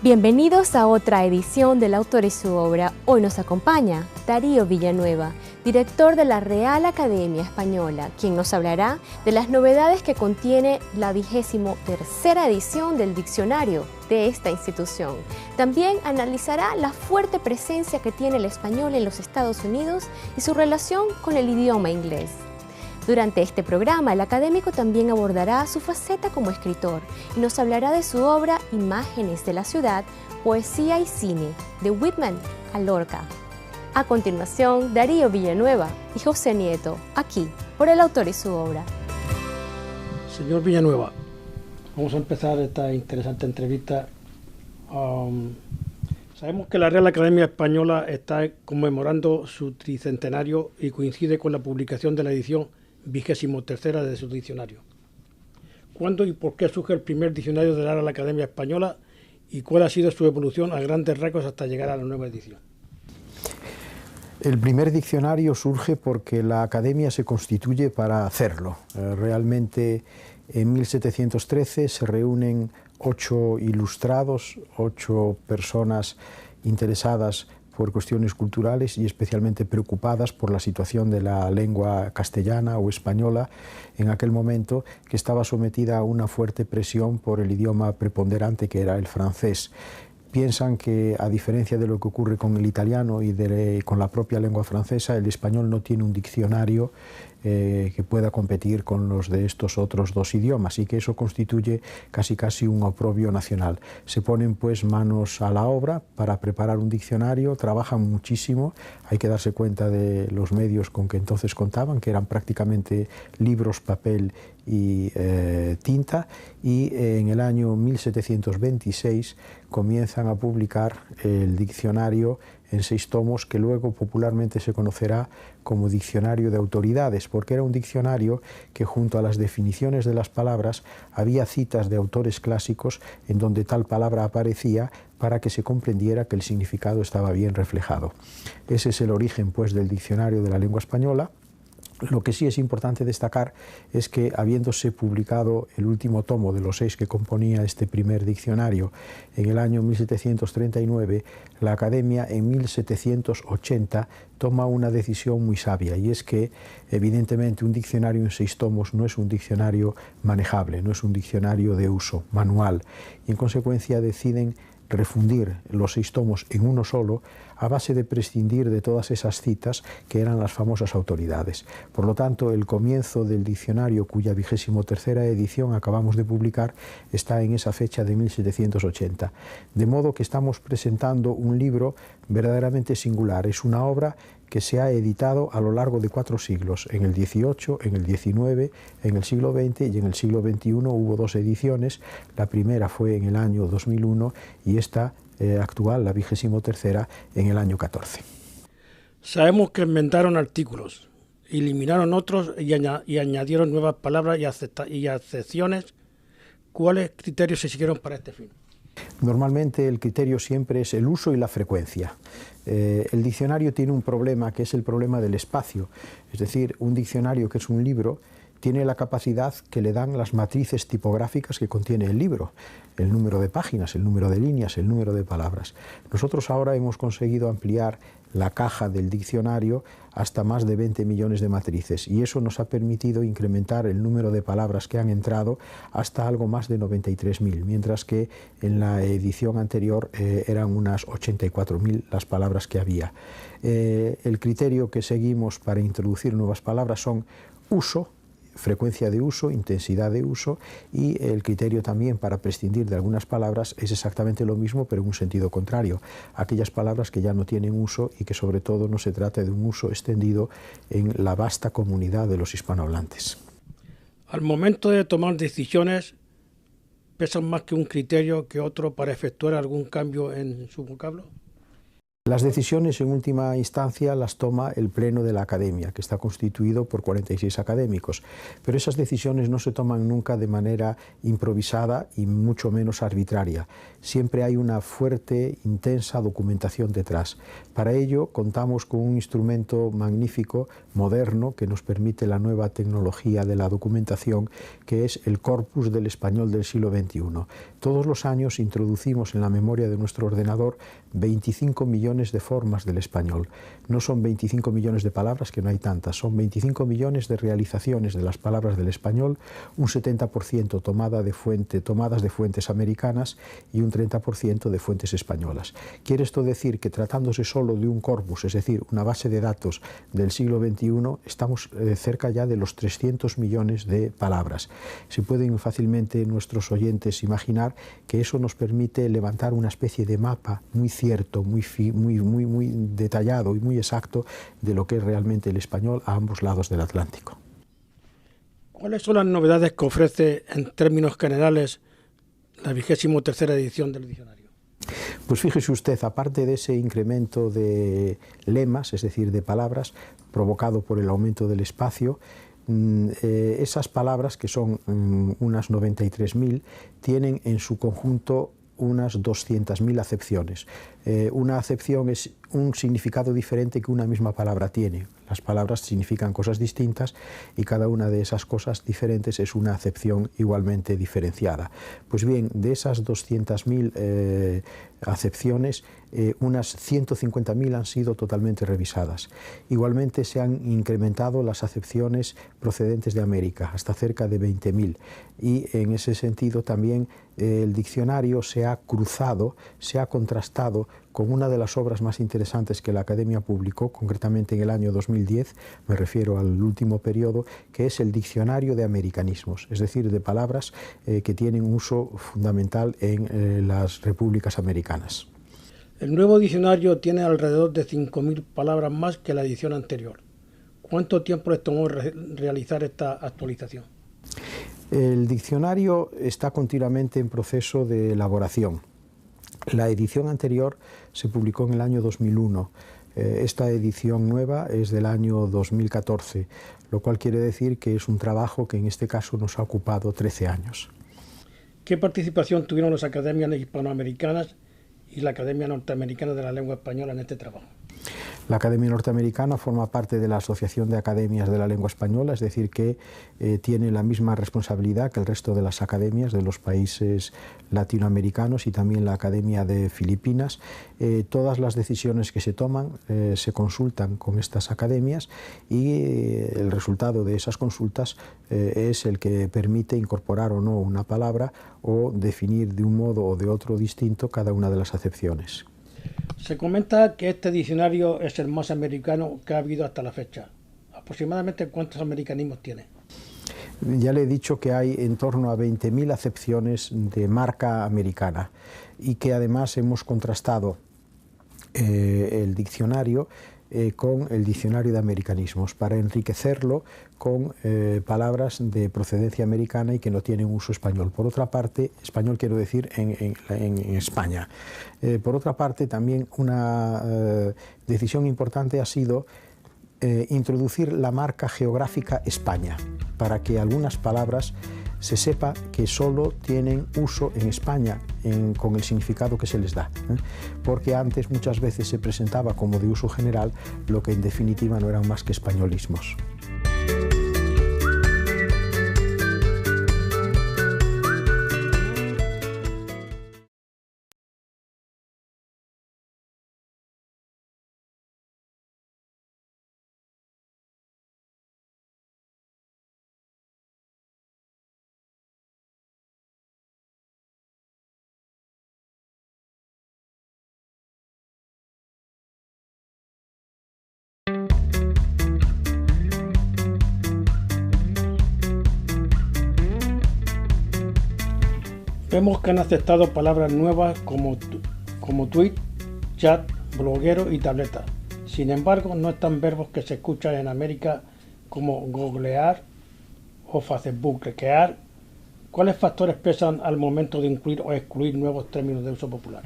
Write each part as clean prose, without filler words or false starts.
Bienvenidos a otra edición del Autor y su obra. Hoy nos acompaña Darío Villanueva, director de la Real Academia Española, quien nos hablará de las novedades que contiene la 23ª edición del diccionario de esta institución. También analizará la fuerte presencia que tiene el español en los Estados Unidos y su relación con el idioma inglés. Durante este programa, el académico también abordará su faceta como escritor y nos hablará de su obra Imágenes de la ciudad, poesía y cine, de Whitman a Lorca. A continuación, Darío Villanueva y José Nieto, aquí, por el Autor y su obra. Señor Villanueva, vamos a empezar esta interesante entrevista. Sabemos que la Real Academia Española está conmemorando su tricentenario y coincide con la publicación de la edición 23ª de su diccionario. ¿Cuándo y por qué surge el primer diccionario de la Real Academia Española y cuál ha sido su evolución a grandes rasgos hasta llegar a la nueva edición? El primer diccionario surge porque la Academia se constituye para hacerlo. Realmente en 1713 se reúnen 8 ilustrados, 8 personas interesadas por cuestiones culturales y especialmente preocupadas por la situación de la lengua castellana o española en aquel momento, que estaba sometida a una fuerte presión por el idioma preponderante que era el francés. Piensan que, a diferencia de lo que ocurre con el italiano y con la propia lengua francesa, el español no tiene un diccionario que pueda competir con los de estos otros dos idiomas, y que eso constituye casi un oprobio nacional. Se ponen pues manos a la obra para preparar un diccionario, trabajan muchísimo, hay que darse cuenta de los medios con que entonces contaban, que eran prácticamente libros, papel y tinta, y en el año 1726 comienzan a publicar el diccionario en 6 tomos, que luego popularmente se conocerá como Diccionario de Autoridades, porque era un diccionario que, junto a las definiciones de las palabras, había citas de autores clásicos en donde tal palabra aparecía para que se comprendiera que el significado estaba bien reflejado. Ese es el origen pues del Diccionario de la Lengua Española. Lo que sí es importante destacar es que, habiéndose publicado el último tomo de los 6 que componía este primer diccionario en el año 1739, la Academia en 1780 toma una decisión muy sabia, y es que evidentemente un diccionario en 6 tomos no es un diccionario manejable, no es un diccionario de uso manual, y en consecuencia deciden refundir los 6 tomos en uno solo, a base de prescindir de todas esas citas que eran las famosas autoridades. Por lo tanto, el comienzo del diccionario, cuya 23ª edición acabamos de publicar, está en esa fecha de 1780. De modo que estamos presentando un libro verdaderamente singular. Es una obra que se ha editado a lo largo de 4 siglos, en el XVIII, en el XIX, en el siglo XX y en el siglo XXI hubo 2 ediciones. La primera fue en el año 2001 y esta actual, la 23ª, en el año 14. Sabemos que inventaron artículos, eliminaron otros y añadieron nuevas palabras y acepciones. ¿Cuáles criterios se siguieron para este fin? Normalmente el criterio siempre es el uso y la frecuencia. El diccionario tiene un problema, que es el problema del espacio. Es decir, un diccionario, que es un libro, tiene la capacidad que le dan las matrices tipográficas que contiene el libro, el número de páginas, el número de líneas, el número de palabras. Nosotros ahora hemos conseguido ampliar la caja del diccionario hasta más de 20 millones de matrices, y eso nos ha permitido incrementar el número de palabras que han entrado hasta algo más de 93.000, mientras que en la edición anterior eran unas 84.000 las palabras que había. El criterio que seguimos para introducir nuevas palabras son uso, frecuencia de uso, intensidad de uso, y el criterio también para prescindir de algunas palabras es exactamente lo mismo, pero en un sentido contrario. Aquellas palabras que ya no tienen uso y que sobre todo no se trata de un uso extendido en la vasta comunidad de los hispanohablantes. Al momento de tomar decisiones, ¿pesan más que un criterio que otro para efectuar algún cambio en su vocablo? Las decisiones en última instancia las toma el Pleno de la Academia, que está constituido por 46 académicos, pero esas decisiones no se toman nunca de manera improvisada y mucho menos arbitraria. Siempre hay una fuerte, intensa documentación detrás. Para ello contamos con un instrumento magnífico, moderno, que nos permite la nueva tecnología de la documentación, que es el corpus del español del siglo XXI. Todos los años introducimos en la memoria de nuestro ordenador 25 millones de formas del español. No son 25 millones de palabras, que no hay tantas, son 25 millones de realizaciones de las palabras del español, un 70% tomadas de fuentes americanas y un 30% de fuentes españolas. Quiere esto decir que tratándose solo de un corpus, es decir, una base de datos del siglo XXI, estamos cerca ya de los 300 millones de palabras. Se pueden fácilmente nuestros oyentes imaginar que eso nos permite levantar una especie de mapa muy cierto, muy detallado y muy exacto de lo que es realmente el español a ambos lados del Atlántico. ¿Cuáles son las novedades que ofrece en términos generales la 23ª edición del diccionario? Pues fíjese usted, aparte de ese incremento de lemas, es decir, de palabras, provocado por el aumento del espacio, esas palabras, que son unas 93.000, tienen en su conjunto unas 200.000 acepciones. Una acepción es un significado diferente que una misma palabra tiene. Las palabras significan cosas distintas y cada una de esas cosas diferentes es una acepción igualmente diferenciada. Pues bien, de esas 200.000 acepciones, unas 150.000 han sido totalmente revisadas. Igualmente se han incrementado las acepciones procedentes de América, hasta cerca de 20.000. Y en ese sentido también el diccionario se ha cruzado, se ha contrastado con una de las obras más interesantes que la Academia publicó, concretamente en el año 2010, me refiero al último periodo, que es el Diccionario de Americanismos, es decir, de palabras que tienen uso fundamental en las repúblicas americanas. El nuevo diccionario tiene alrededor de 5.000 palabras más que la edición anterior. ¿Cuánto tiempo les tomó realizar esta actualización? El diccionario está continuamente en proceso de elaboración. La edición anterior se publicó en el año 2001. Esta edición nueva es del año 2014, lo cual quiere decir que es un trabajo que en este caso nos ha ocupado 13 años. ¿Qué participación tuvieron las academias hispanoamericanas y la Academia Norteamericana de la Lengua Española en este trabajo? La Academia Norteamericana forma parte de la Asociación de Academias de la Lengua Española, es decir, que tiene la misma responsabilidad que el resto de las academias de los países latinoamericanos y también la Academia de Filipinas. Todas las decisiones que se toman se consultan con estas academias y el resultado de esas consultas es el que permite incorporar o no una palabra o definir de un modo o de otro distinto cada una de las acepciones. Se comenta que este diccionario es el más americano que ha habido hasta la fecha. ¿Aproximadamente cuántos americanismos tiene? Ya le he dicho que hay en torno a 20.000 acepciones de marca americana y que además hemos contrastado el diccionario con el diccionario de americanismos para enriquecerlo con palabras de procedencia americana y que no tienen uso español. Por otra parte, español quiero decir en España. Por otra parte, también una decisión importante ha sido introducir la marca geográfica España, para que algunas palabras se sepa que solo tienen uso en España con el significado que se les da, porque antes muchas veces se presentaba como de uso general, lo que en definitiva no eran más que españolismos. Vemos que han aceptado palabras nuevas como tweet, chat, bloguero y tableta. Sin embargo, no están verbos que se escuchan en América como googlear o facebookear. ¿Cuáles factores pesan al momento de incluir o excluir nuevos términos de uso popular?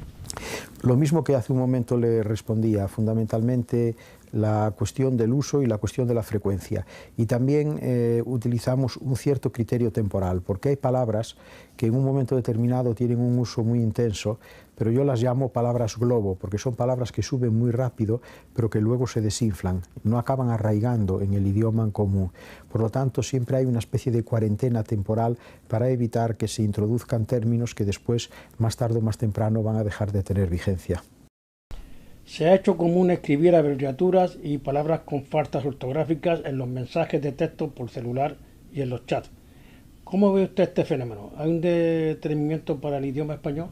Lo mismo que hace un momento le respondía, fundamentalmente la cuestión del uso y la cuestión de la frecuencia. Y también utilizamos un cierto criterio temporal, porque hay palabras que en un momento determinado tienen un uso muy intenso, pero yo las llamo palabras globo, porque son palabras que suben muy rápido, pero que luego se desinflan, no acaban arraigando en el idioma en común. Por lo tanto, siempre hay una especie de cuarentena temporal para evitar que se introduzcan términos que después, más tarde o más temprano, van a dejar de tener vigencia. Se ha hecho común escribir abreviaturas y palabras con faltas ortográficas en los mensajes de texto por celular y en los chats. ¿Cómo ve usted este fenómeno? ¿Hay un detenimiento para el idioma español?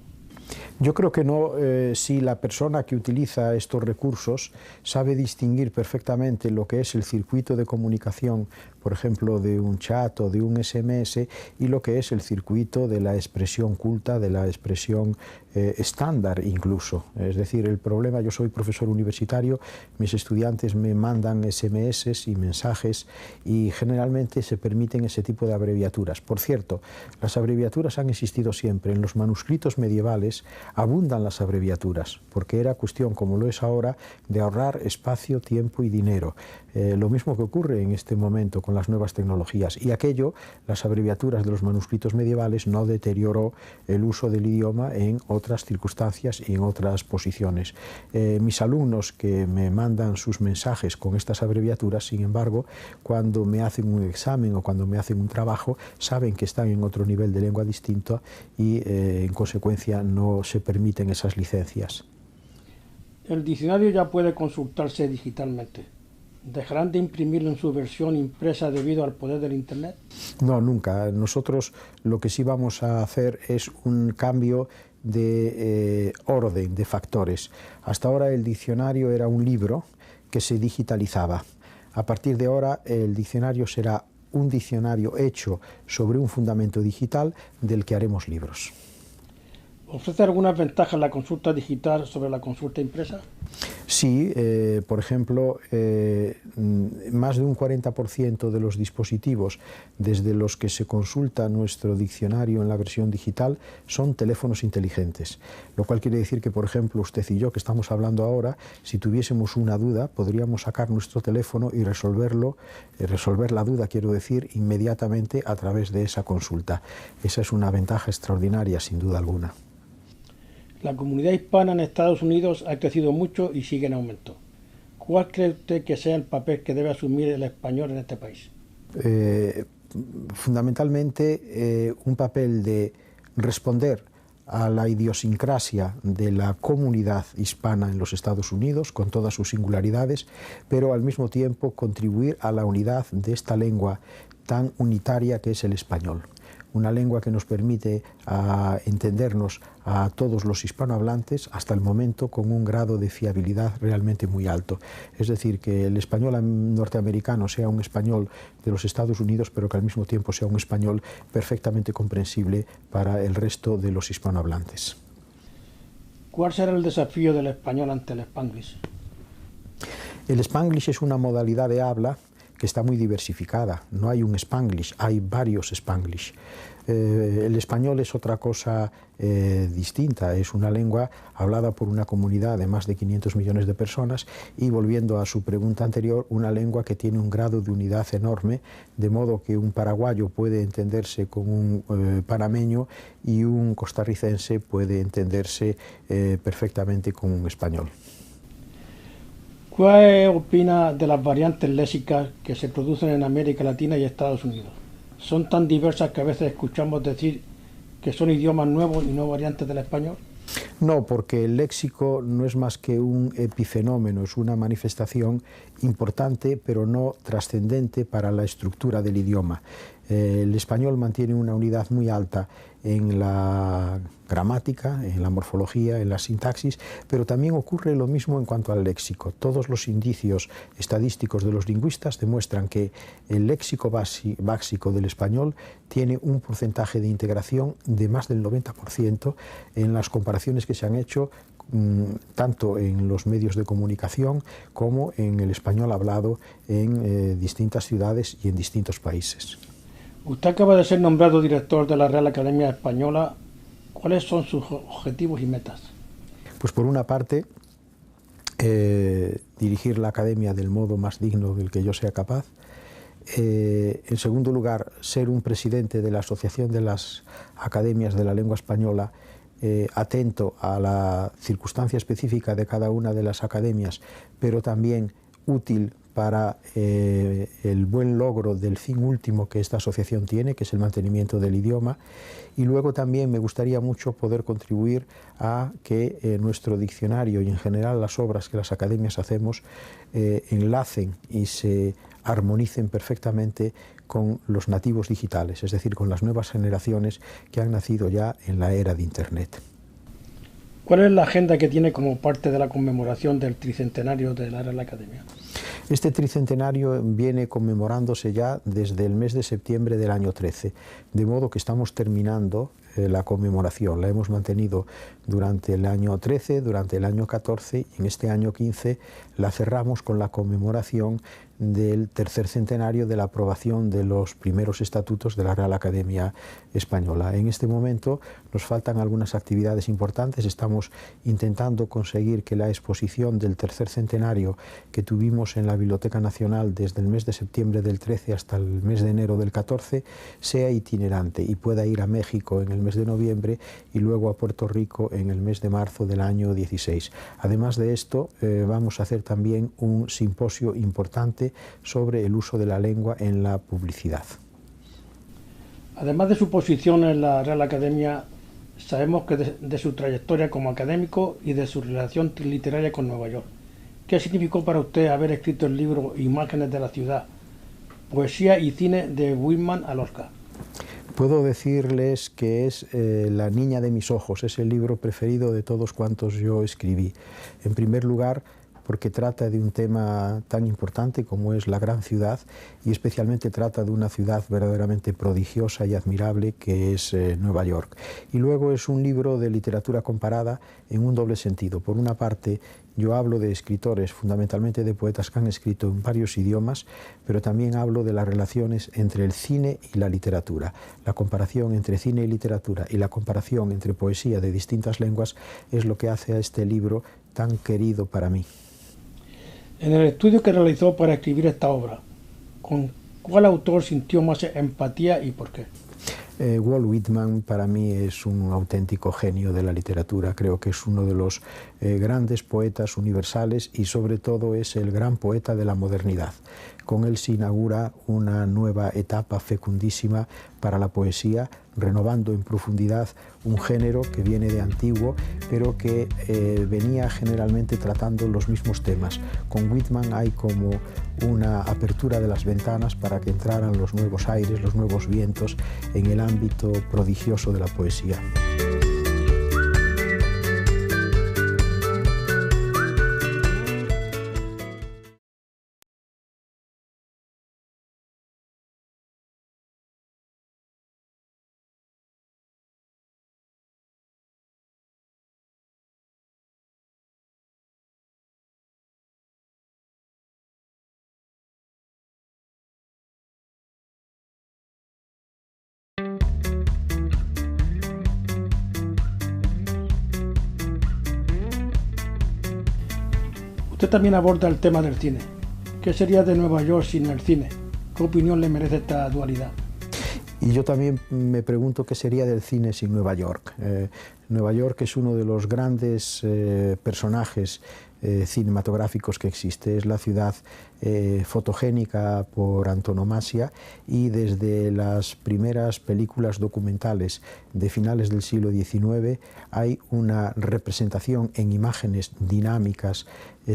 Yo creo que no, si la persona que utiliza estos recursos sabe distinguir perfectamente lo que es el circuito de comunicación, por ejemplo, de un chat o de un SMS, y lo que es el circuito de la expresión culta, de la expresión estándar incluso. Es decir, el problema, yo soy profesor universitario, mis estudiantes me mandan SMS y mensajes y generalmente se permiten ese tipo de abreviaturas. Por cierto, las abreviaturas han existido siempre. En los manuscritos medievales abundan las abreviaturas, porque era cuestión, como lo es ahora, de ahorrar espacio, tiempo y dinero. Lo mismo que ocurre en este momento con las nuevas tecnologías. Y aquello, las abreviaturas de los manuscritos medievales, no deterioró el uso del idioma en otras circunstancias y en otras posiciones. Mis alumnos que me mandan sus mensajes con estas abreviaturas, sin embargo, cuando me hacen un examen o cuando me hacen un trabajo, saben que están en otro nivel de lengua distinto y, en consecuencia, no se permiten esas licencias. El diccionario ya puede consultarse digitalmente. ¿Dejarán de imprimirlo en su versión impresa debido al poder del Internet? No, nunca. Nosotros lo que sí vamos a hacer es un cambio de orden, de factores. Hasta ahora el diccionario era un libro que se digitalizaba. A partir de ahora el diccionario será un diccionario hecho sobre un fundamento digital del que haremos libros. ¿Ofrece algunas ventajas la consulta digital sobre la consulta impresa? Sí, por ejemplo, más de un 40% de los dispositivos desde los que se consulta nuestro diccionario en la versión digital son teléfonos inteligentes, lo cual quiere decir que, por ejemplo, usted y yo que estamos hablando ahora, si tuviésemos una duda, podríamos sacar nuestro teléfono y resolver la duda, quiero decir, inmediatamente a través de esa consulta. Esa es una ventaja extraordinaria, sin duda alguna. La comunidad hispana en Estados Unidos ha crecido mucho y sigue en aumento. ¿Cuál cree usted que sea el papel que debe asumir el español en este país? Fundamentalmente un papel de responder a la idiosincrasia de la comunidad hispana en los Estados Unidos, con todas sus singularidades, pero al mismo tiempo contribuir a la unidad de esta lengua tan unitaria que es el español. Una lengua que nos permite entendernos a todos los hispanohablantes hasta el momento con un grado de fiabilidad realmente muy alto. Es decir, que el español norteamericano sea un español de los Estados Unidos, pero que al mismo tiempo sea un español perfectamente comprensible para el resto de los hispanohablantes. ¿Cuál será el desafío del español ante el Spanglish? El Spanglish es una modalidad de habla que está muy diversificada. No hay un Spanglish, hay varios Spanglish. El español es otra cosa distinta, es una lengua hablada por una comunidad de más de 500 millones de personas y, volviendo a su pregunta anterior, una lengua que tiene un grado de unidad enorme, de modo que un paraguayo puede entenderse con un panameño y un costarricense puede entenderse perfectamente con un español. ¿Qué opina de las variantes léxicas que se producen en América Latina y Estados Unidos? ¿Son tan diversas que a veces escuchamos decir que son idiomas nuevos y no variantes del español? No, porque el léxico no es más que un epifenómeno, es una manifestación importante pero no trascendente para la estructura del idioma. El español mantiene una unidad muy alta en la gramática, en la morfología, en la sintaxis, pero también ocurre lo mismo en cuanto al léxico. Todos los indicios estadísticos de los lingüistas demuestran que el léxico básico del español tiene un porcentaje de integración de más del 90% en las comparaciones que se han hecho tanto en los medios de comunicación como en el español hablado en distintas ciudades y en distintos países. Usted acaba de ser nombrado director de la Real Academia Española. ¿Cuáles son sus objetivos y metas? Pues por una parte, dirigir la academia del modo más digno del que yo sea capaz. En segundo lugar, ser un presidente de la Asociación de las Academias de la Lengua Española, atento a la circunstancia específica de cada una de las academias, pero también útil para el buen logro del fin último que esta asociación tiene, que es el mantenimiento del idioma. Y luego también me gustaría mucho poder contribuir a que nuestro diccionario y en general las obras que las academias hacemos enlacen y se armonicen perfectamente con los nativos digitales, es decir, con las nuevas generaciones que han nacido ya en la era de Internet. ¿Cuál es la agenda que tiene como parte de la conmemoración del tricentenario de la Real Academia? Este tricentenario viene conmemorándose ya desde el mes de septiembre del año 13, de modo que estamos terminando la conmemoración. La hemos mantenido durante el año 13, durante el año 14 y en este año 15 la cerramos con la conmemoración del tercer centenario de la aprobación de los primeros estatutos de la Real Academia Española. En este momento nos faltan algunas actividades importantes. Estamos intentando conseguir que la exposición del tercer centenario que tuvimos en la Biblioteca Nacional desde el mes de septiembre del 13 hasta el mes de enero del 14 sea itinerante y pueda ir a México en el mes de noviembre y luego a Puerto Rico en el mes de marzo del año 16. Además de esto, vamos a hacer también un simposio importante sobre el uso de la lengua en la publicidad. Además de su posición en la Real Academia, sabemos que de su trayectoria como académico y de su relación literaria con Nueva York. ¿Qué significó para usted haber escrito el libro Imágenes de la ciudad, poesía y cine de Whitman a Lorca? Puedo decirles que es La niña de mis ojos, es el libro preferido de todos cuantos yo escribí. En primer lugar, porque trata de un tema tan importante como es la gran ciudad y especialmente trata de una ciudad verdaderamente prodigiosa y admirable que es Nueva York. Y luego es un libro de literatura comparada en un doble sentido. Por una parte, yo hablo de escritores, fundamentalmente de poetas que han escrito en varios idiomas, pero también hablo de las relaciones entre el cine y la literatura. La comparación entre cine y literatura y la comparación entre poesía de distintas lenguas es lo que hace a este libro tan querido para mí. En el estudio que realizó para escribir esta obra, ¿con cuál autor sintió más empatía y por qué? Walt Whitman para mí es un auténtico genio de la literatura. Creo que es uno de los grandes poetas universales y sobre todo es el gran poeta de la modernidad. Con él se inaugura una nueva etapa fecundísima para la poesía, renovando en profundidad un género que viene de antiguo, pero que venía generalmente tratando los mismos temas. Con Whitman hay como una apertura de las ventanas para que entraran los nuevos aires, los nuevos vientos en el ámbito prodigioso de la poesía. Usted también aborda el tema del cine. ¿Qué sería de Nueva York sin el cine? ¿Qué opinión le merece esta dualidad? Y yo también me pregunto qué sería del cine sin Nueva York. Nueva York es uno de los grandes personajes cinematográficos que existe. Es la ciudad fotogénica por antonomasia y desde las primeras películas documentales de finales del siglo XIX hay una representación en imágenes dinámicas,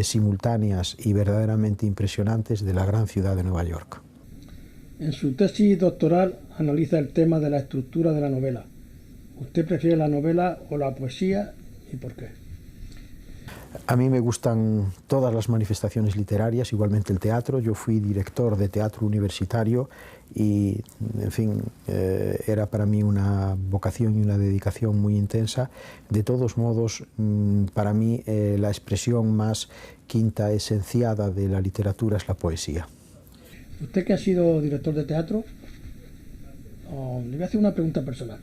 simultáneas y verdaderamente impresionantes de la gran ciudad de Nueva York. En su tesis doctoral analiza el tema de la estructura de la novela. ¿Usted prefiere la novela o la poesía y por qué? A mí me gustan todas las manifestaciones literarias, igualmente el teatro. Yo fui director de teatro universitario y, en fin, era para mí una vocación y una dedicación muy intensa. De todos modos, para mí la expresión más quinta esenciada de la literatura es la poesía. Usted que ha sido director de teatro, le voy a hacer una pregunta personal.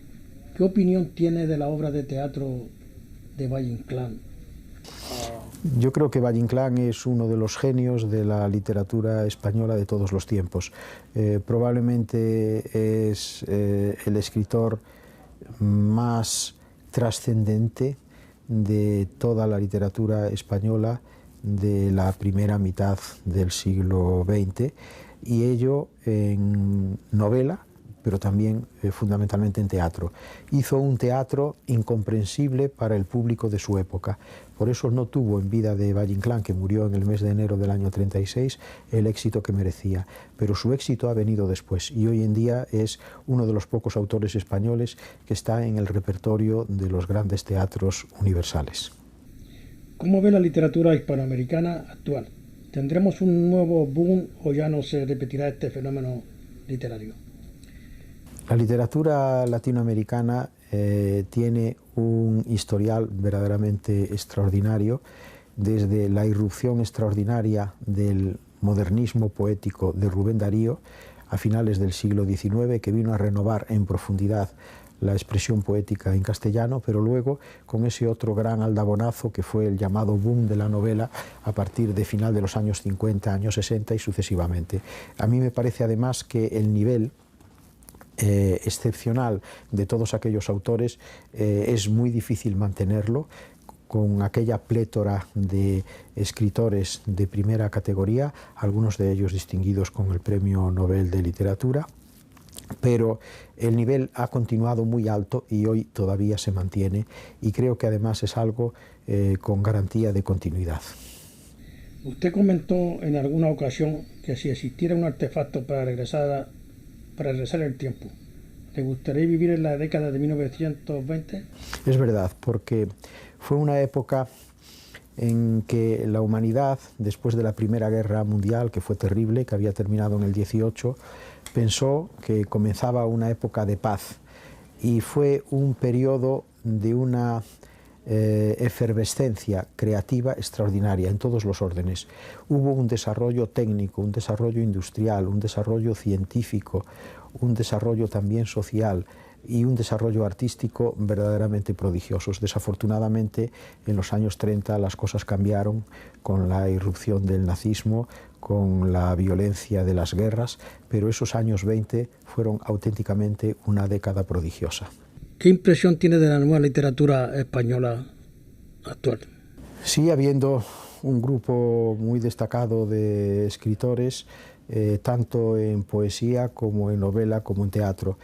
¿Qué opinión tiene de la obra de teatro de Valle Inclán, Yo creo que Valle Inclán es uno de los genios de la literatura española de todos los tiempos. Probablemente es el escritor más trascendente de toda la literatura española de la primera mitad del siglo XX, y ello en novela, pero también fundamentalmente en teatro. Hizo un teatro incomprensible para el público de su época. Por eso no tuvo en vida de Valle Inclán, que murió en el mes de enero del año 36, el éxito que merecía. Pero su éxito ha venido después, y hoy en día es uno de los pocos autores españoles que está en el repertorio de los grandes teatros universales. ¿Cómo ve la literatura hispanoamericana actual? ¿Tendremos un nuevo boom o ya no se repetirá este fenómeno literario? La literatura latinoamericana tiene un historial verdaderamente extraordinario, desde la irrupción extraordinaria del modernismo poético de Rubén Darío a finales del siglo XIX, que vino a renovar en profundidad la expresión poética en castellano, pero luego con ese otro gran aldabonazo que fue el llamado boom de la novela a partir de final de los años 50, años 60 y sucesivamente. A mí me parece además que el nivel excepcional de todos aquellos autores es muy difícil mantenerlo, con aquella plétora de escritores de primera categoría, algunos de ellos distinguidos con el Premio Nobel de Literatura, pero el nivel ha continuado muy alto y hoy todavía se mantiene, y creo que además es algo con garantía de continuidad. Usted comentó en alguna ocasión que si existiera un artefacto para regresar el tiempo, ¿le gustaría vivir en la década de 1920? Es verdad, porque fue una época en que la humanidad, después de la Primera Guerra Mundial, que fue terrible, que había terminado en el 18, pensó que comenzaba una época de paz, y fue un periodo de una efervescencia creativa extraordinaria en todos los órdenes. Hubo un desarrollo técnico, un desarrollo industrial, un desarrollo científico, un desarrollo también social y un desarrollo artístico verdaderamente prodigiosos. Desafortunadamente, en los años 30 las cosas cambiaron con la irrupción del nazismo, con la violencia de las guerras, pero esos años 20 fueron auténticamente una década prodigiosa. ¿Qué impresión tiene de la nueva literatura española actual? Sigue habiendo un grupo muy destacado de escritores, tanto en poesía como en novela como en teatro.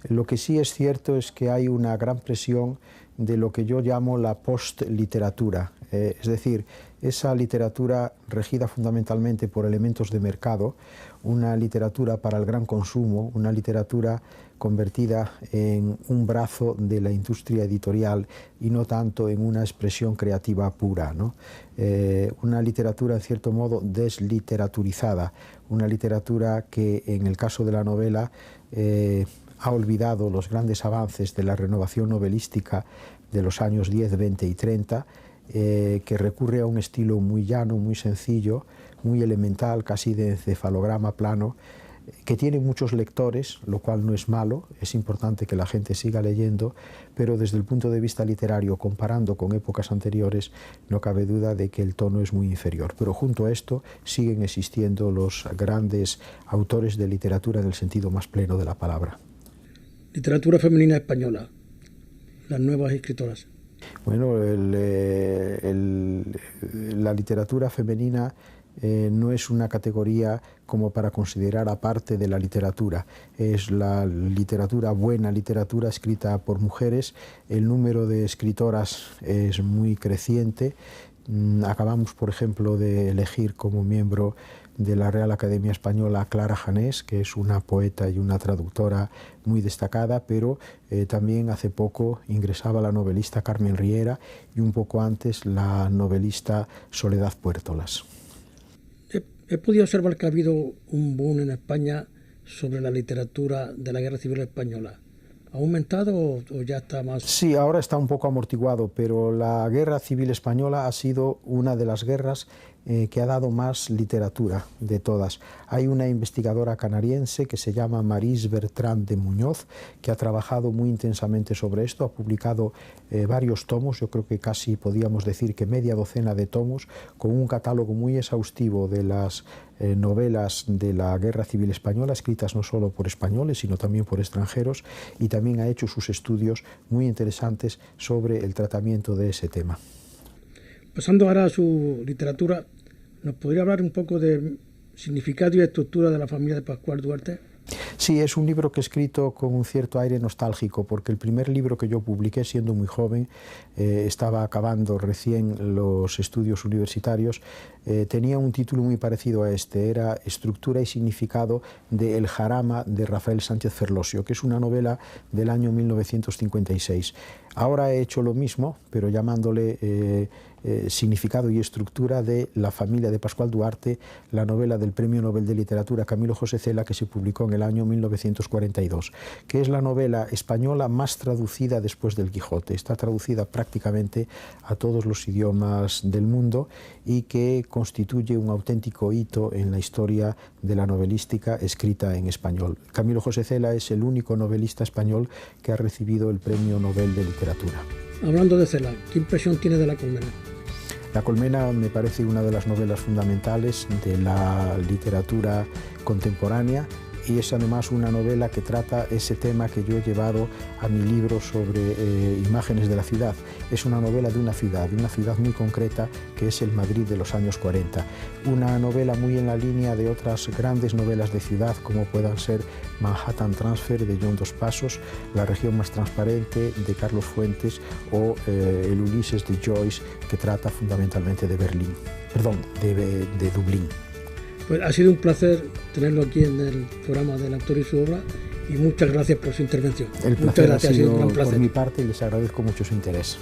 Lo que sí es cierto es que hay una gran presión de lo que yo llamo la post-literatura, es decir, esa literatura regida fundamentalmente por elementos de mercado, una literatura para el gran consumo, una literatura convertida en un brazo de la industria editorial y no tanto en una expresión creativa pura, ¿no? Una literatura en cierto modo desliteraturizada, una literatura que en el caso de la novela ha olvidado los grandes avances de la renovación novelística de los años 10, 20 y 30, que recurre a un estilo muy llano, muy sencillo, muy elemental, casi de encefalograma plano, que tiene muchos lectores, lo cual no es malo, es importante que la gente siga leyendo, pero desde el punto de vista literario, comparando con épocas anteriores, no cabe duda de que el tono es muy inferior. Pero junto a esto siguen existiendo los grandes autores de literatura en el sentido más pleno de la palabra. Literatura femenina española, las nuevas escritoras. Bueno, la literatura femenina no es una categoría como para considerar aparte de la literatura. Es la literatura, buena literatura escrita por mujeres. El número de escritoras es muy creciente. Acabamos, por ejemplo, de elegir como miembro de la Real Academia Española a Clara Janés, que es una poeta y una traductora muy destacada, pero también hace poco ingresaba la novelista Carmen Riera y un poco antes la novelista Soledad Puertolas. He podido observar que ha habido un boom en España sobre la literatura de la Guerra Civil Española. ¿Ha aumentado o ya está más? Sí, ahora está un poco amortiguado, pero la Guerra Civil Española ha sido una de las guerras que ha dado más literatura de todas. Hay una investigadora canadiense que se llama Maryse Bertrand de Muñoz, que ha trabajado muy intensamente sobre esto, ha publicado varios tomos, yo creo que casi podíamos decir que media docena de tomos, con un catálogo muy exhaustivo de las novelas de la Guerra Civil Española, escritas no solo por españoles, sino también por extranjeros, y también ha hecho sus estudios muy interesantes sobre el tratamiento de ese tema. Pasando ahora a su literatura, ¿nos podría hablar un poco del significado y estructura de la familia de Pascual Duarte? Sí, es un libro que he escrito con un cierto aire nostálgico, porque el primer libro que yo publiqué siendo muy joven, estaba acabando recién los estudios universitarios, tenía un título muy parecido a este, era Estructura y significado de El Jarama de Rafael Sánchez Ferlosio, que es una novela del año 1956. Ahora he hecho lo mismo, pero llamándole significado y estructura de La familia de Pascual Duarte, la novela del Premio Nobel de Literatura Camilo José Cela, que se publicó en el año 1942, que es la novela española más traducida después del Quijote. Está traducida prácticamente a todos los idiomas del mundo y que constituye un auténtico hito en la historia de la novelística escrita en español. Camilo José Cela es el único novelista español que ha recibido el Premio Nobel de Literatura. Hablando de Cela, ¿qué impresión tiene de La colmena? La colmena me parece una de las novelas fundamentales de la literatura contemporánea y es además una novela que trata ese tema que yo he llevado a mi libro sobre imágenes de la ciudad. Es una novela de una ciudad muy concreta que es el Madrid de los años 40. Una novela muy en la línea de otras grandes novelas de ciudad como puedan ser Manhattan Transfer de John Dos Passos, La región más transparente de Carlos Fuentes o El Ulises de Joyce, que trata fundamentalmente de de Dublín. Pues ha sido un placer tenerlo aquí en el programa del autor y su obra y muchas gracias por su intervención. El placer ha sido por mi parte y les agradezco mucho su interés.